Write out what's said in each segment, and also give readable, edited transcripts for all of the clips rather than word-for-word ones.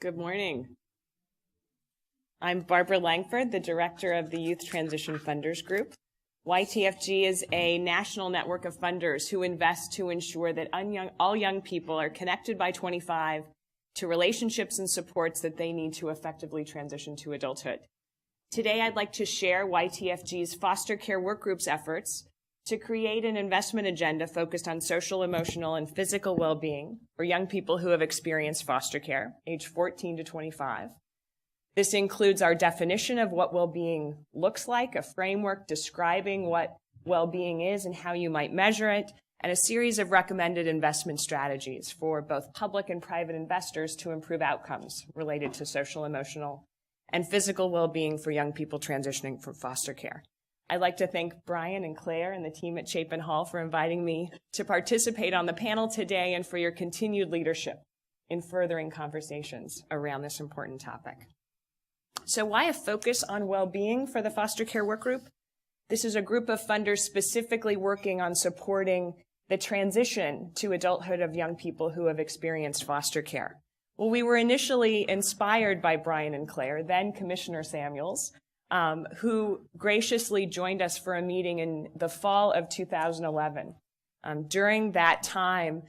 Good morning. I'm Barbara Langford, the director of the Youth Transition Funders Group. YTFG is a national network of funders who invest to ensure that all young people are connected by 25 to relationships and supports that they need to effectively transition to adulthood. Today, I'd like to share YTFG's foster care work group's efforts to create an investment agenda focused on social, emotional, and physical well-being for young people who have experienced foster care, age 14 to 25. This includes our definition of what well-being looks like, a framework describing what well-being is and how you might measure it, and a series of recommended investment strategies for both public and private investors to improve outcomes related to social, emotional, and physical well-being for young people transitioning from foster care. I'd like to thank Brian and Claire and the team at Chapin Hall for inviting me to participate on the panel today and for your continued leadership in furthering conversations around this important topic. So why a focus on well-being for the foster care work group? This is a group of funders specifically working on supporting the transition to adulthood of young people who have experienced foster care. Well, we were initially inspired by Brian and Claire, then Commissioner Samuels, who graciously joined us for a meeting in the fall of 2011. During that time,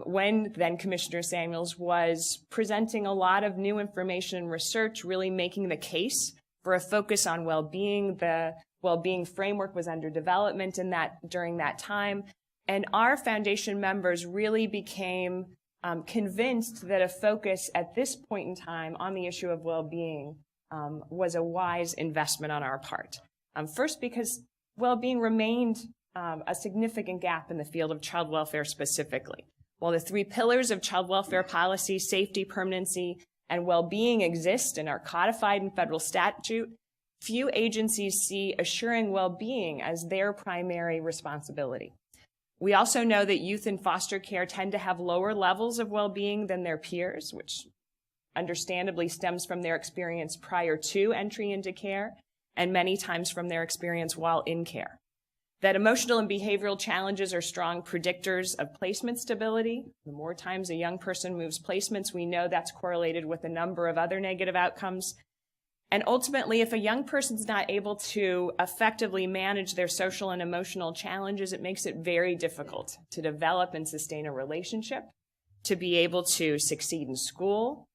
when then Commissioner Samuels was presenting a lot of new information and research, really making the case for a focus on well-being. The well-being framework was under development during that time. And our foundation members really became convinced that a focus at this point in time on the issue of well-being was a wise investment on our part. First, because well-being remained a significant gap in the field of child welfare specifically. While the three pillars of child welfare policy, safety, permanency, and well-being exist and are codified in federal statute, few agencies see assuring well-being as their primary responsibility. We also know that youth in foster care tend to have lower levels of well-being than their peers, which understandably stems from their experience prior to entry into care, and many times from their experience while in care. That emotional and behavioral challenges are strong predictors of placement stability. The more times a young person moves placements, we know that's correlated with a number of other negative outcomes. And ultimately, if a young person's not able to effectively manage their social and emotional challenges, it makes it very difficult to develop and sustain a relationship, to be able to succeed in school,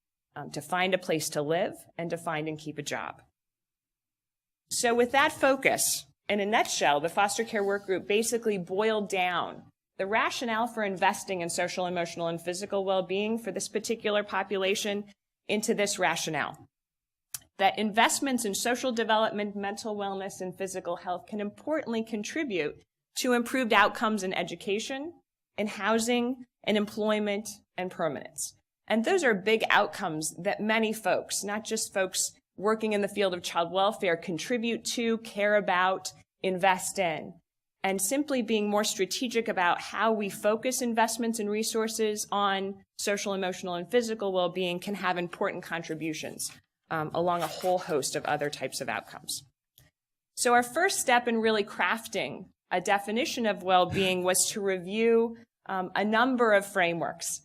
to find a place to live, and to find and keep a job. So with that focus, in a nutshell, the foster care work group basically boiled down the rationale for investing in social, emotional, and physical well-being for this particular population into this rationale: that investments in social development, mental wellness, and physical health can importantly contribute to improved outcomes in education, in housing, in employment, and permanence. And those are big outcomes that many folks, not just folks working in the field of child welfare, contribute to, care about, invest in. And simply being more strategic about how we focus investments and resources on social, emotional, and physical well-being can have important contributions along a whole host of other types of outcomes. So our first step in really crafting a definition of well-being was to review a number of frameworks,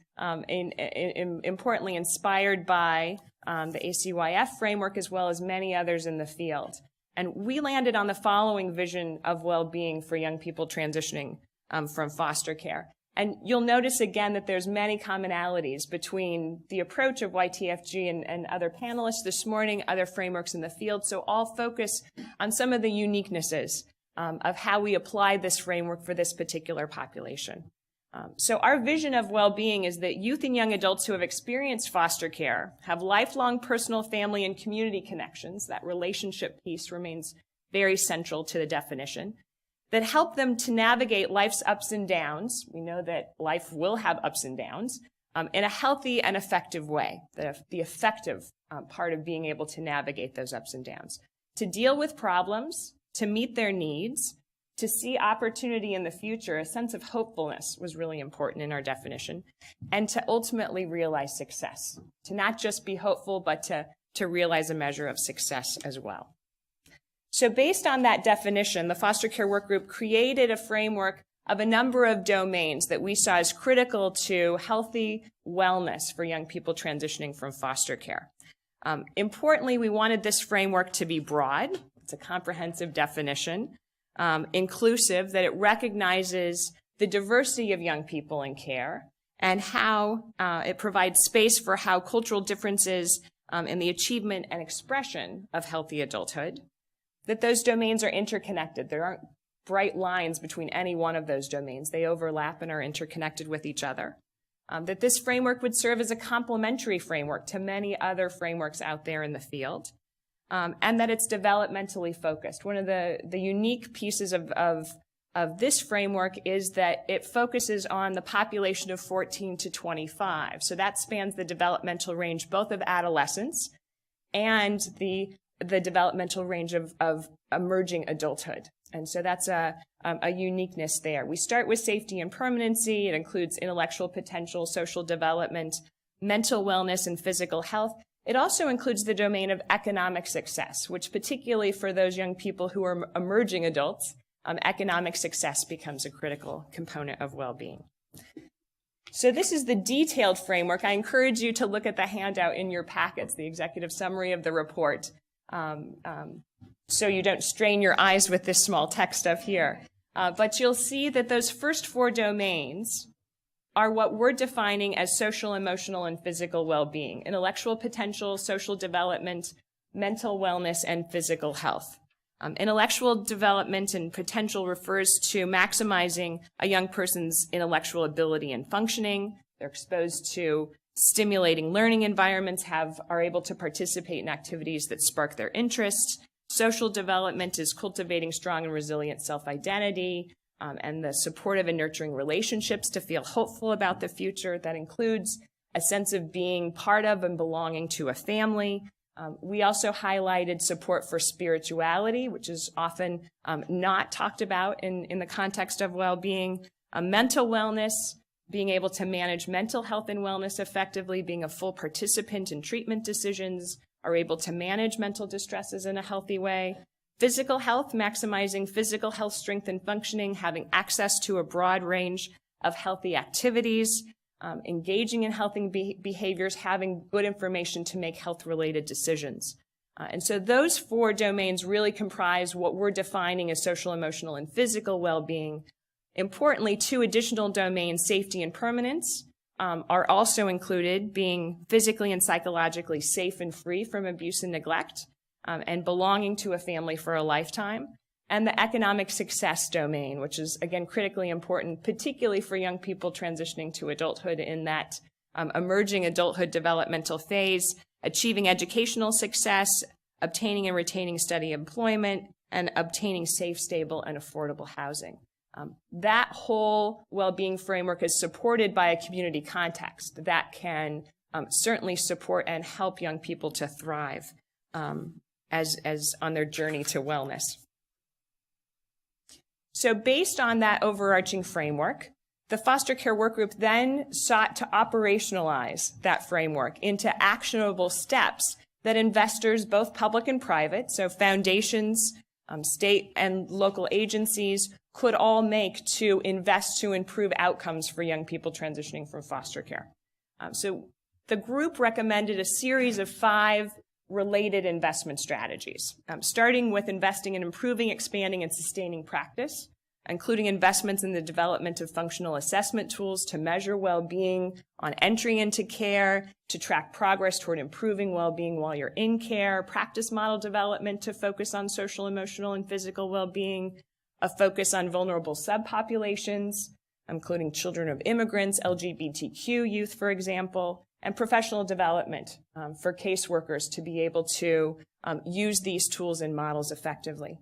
importantly inspired by the ACYF framework as well as many others in the field. And we landed on the following vision of well-being for young people transitioning from foster care. And you'll notice again that there's many commonalities between the approach of YTFG and other panelists this morning, other frameworks in the field. So all focus on some of the uniquenesses of how we apply this framework for this particular population. So our vision of well-being is that youth and young adults who have experienced foster care have lifelong personal, family, and community connections. That relationship piece remains very central to the definition, that help them to navigate life's ups and downs. We know that life will have ups and downs in a healthy and effective way, the effective part of being able to navigate those ups and downs, to deal with problems, to meet their needs, to see opportunity in the future. A sense of hopefulness was really important in our definition, and to ultimately realize success, to not just be hopeful, but to realize a measure of success as well. So based on that definition, the foster care work group created a framework of a number of domains that we saw as critical to healthy wellness for young people transitioning from foster care. Importantly, we wanted this framework to be broad. It's a comprehensive definition, inclusive, that it recognizes the diversity of young people in care and how it provides space for how cultural differences in the achievement and expression of healthy adulthood, that those domains are interconnected. There aren't bright lines between any one of those domains. They overlap and are interconnected with each other. That this framework would serve as a complementary framework to many other frameworks out there in the field, and that it's developmentally focused. One of the unique pieces of this framework is that it focuses on the population of 14 to 25. So that spans the developmental range both of adolescence and the developmental range of emerging adulthood. And so that's a uniqueness there. We start with safety and permanency. It includes intellectual potential, social development, mental wellness, and physical health. It also includes the domain of economic success, which particularly for those young people who are emerging adults, economic success becomes a critical component of well-being. So this is the detailed framework. I encourage you to look at the handout in your packets, the executive summary of the report, so you don't strain your eyes with this small text up here. But you'll see that those first 4 domains are what we're defining as social, emotional, and physical well-being: intellectual potential, social development, mental wellness, and physical health. Intellectual development and potential refers to maximizing a young person's intellectual ability and functioning. They're exposed to stimulating learning environments, are able to participate in activities that spark their interests. Social development is cultivating strong and resilient self-identity, and the supportive and nurturing relationships to feel hopeful about the future. That includes a sense of being part of and belonging to a family. We also highlighted support for spirituality, which is often not talked about in the context of well-being. Mental wellness, being able to manage mental health and wellness effectively, being a full participant in treatment decisions, are able to manage mental distresses in a healthy way. Physical health, maximizing physical health, strength, and functioning, having access to a broad range of healthy activities, engaging in healthy behaviors, having good information to make health-related decisions. And so those 4 domains really comprise what we're defining as social, emotional, and physical well-being. Importantly, 2 additional domains, safety and permanence, are also included, being physically and psychologically safe and free from abuse and neglect, and belonging to a family for a lifetime. And the economic success domain, which is, again, critically important, particularly for young people transitioning to adulthood in that emerging adulthood developmental phase, achieving educational success, obtaining and retaining steady employment, and obtaining safe, stable, and affordable housing. That whole well-being framework is supported by a community context that can certainly support and help young people to thrive as on their journey to wellness. So based on that overarching framework, the foster care work group then sought to operationalize that framework into actionable steps that investors, both public and private, so foundations, state and local agencies, could all make to invest to improve outcomes for young people transitioning from foster care. So the group recommended a series of 5 related investment strategies, starting with investing in improving, expanding, and sustaining practice, including investments in the development of functional assessment tools to measure well-being on entry into care, to track progress toward improving well-being while you're in care, practice model development to focus on social, emotional, and physical well-being, a focus on vulnerable subpopulations, including children of immigrants, LGBTQ youth, for example, and professional development for caseworkers to be able to use these tools and models effectively.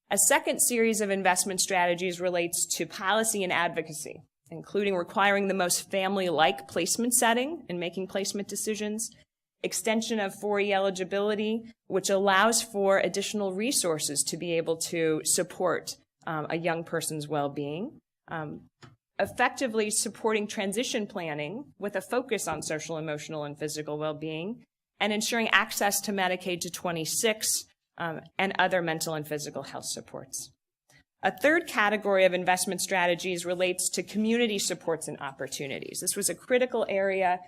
A second series of investment strategies relates to policy and advocacy, including requiring the most family-like placement setting in making placement decisions, extension of 4E eligibility, which allows for additional resources to be able to support a young person's well-being, effectively supporting transition planning with a focus on social, emotional, and physical well-being, and ensuring access to Medicaid to 26 and other mental and physical health supports. A third category of investment strategies relates to community supports and opportunities. This was a critical area,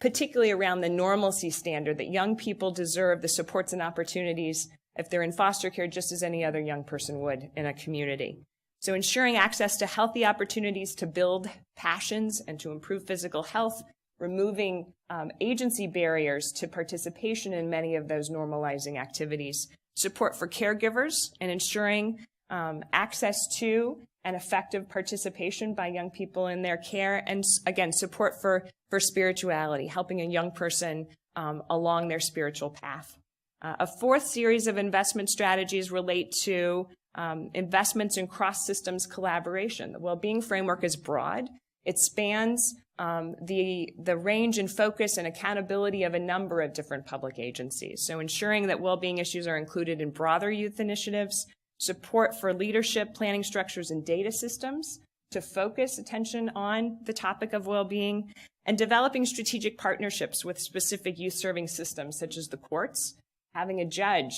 particularly around the normalcy standard, that young people deserve the supports and opportunities if they're in foster care just as any other young person would in a community. So ensuring access to healthy opportunities to build passions and to improve physical health, removing agency barriers to participation in many of those normalizing activities, support for caregivers, and ensuring access to and effective participation by young people in their care, and again, support for spirituality, helping a young person along their spiritual path. A fourth series of investment strategies relate to investments in cross-systems collaboration. The Wellbeing framework is broad. It spans the range and focus and accountability of a number of different public agencies. So ensuring that well-being issues are included in broader youth initiatives, support for leadership, planning structures, and data systems to focus attention on the topic of well-being, and developing strategic partnerships with specific youth-serving systems, such as the courts, having a judge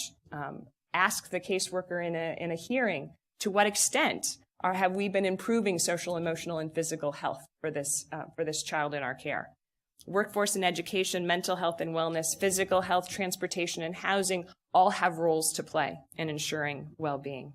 ask the caseworker in a hearing, to what extent have we been improving social, emotional, and physical health for this child in our care? Workforce and education, mental health and wellness, physical health, transportation, and housing all have roles to play in ensuring well-being.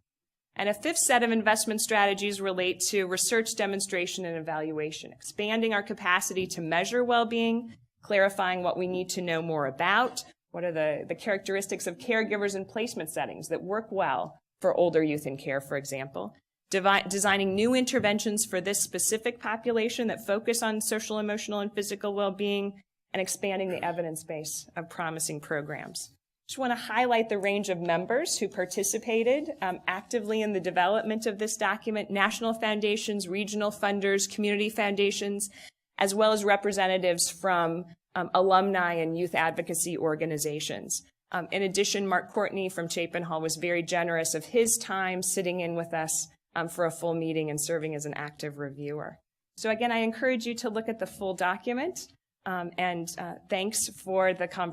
And a fifth set of investment strategies relate to research, demonstration, and evaluation, expanding our capacity to measure well-being, clarifying what we need to know more about, what are the characteristics of caregivers in placement settings that work well for older youth in care, for example, designing new interventions for this specific population that focus on social, emotional, and physical well-being, and expanding the evidence base of promising programs. Just want to highlight the range of members who participated actively in the development of this document: national foundations, regional funders, community foundations, as well as representatives from alumni and youth advocacy organizations. In addition, Mark Courtney from Chapin Hall was very generous of his time sitting in with us for a full meeting and serving as an active reviewer. So again, I encourage you to look at the full document, and thanks for the conversation.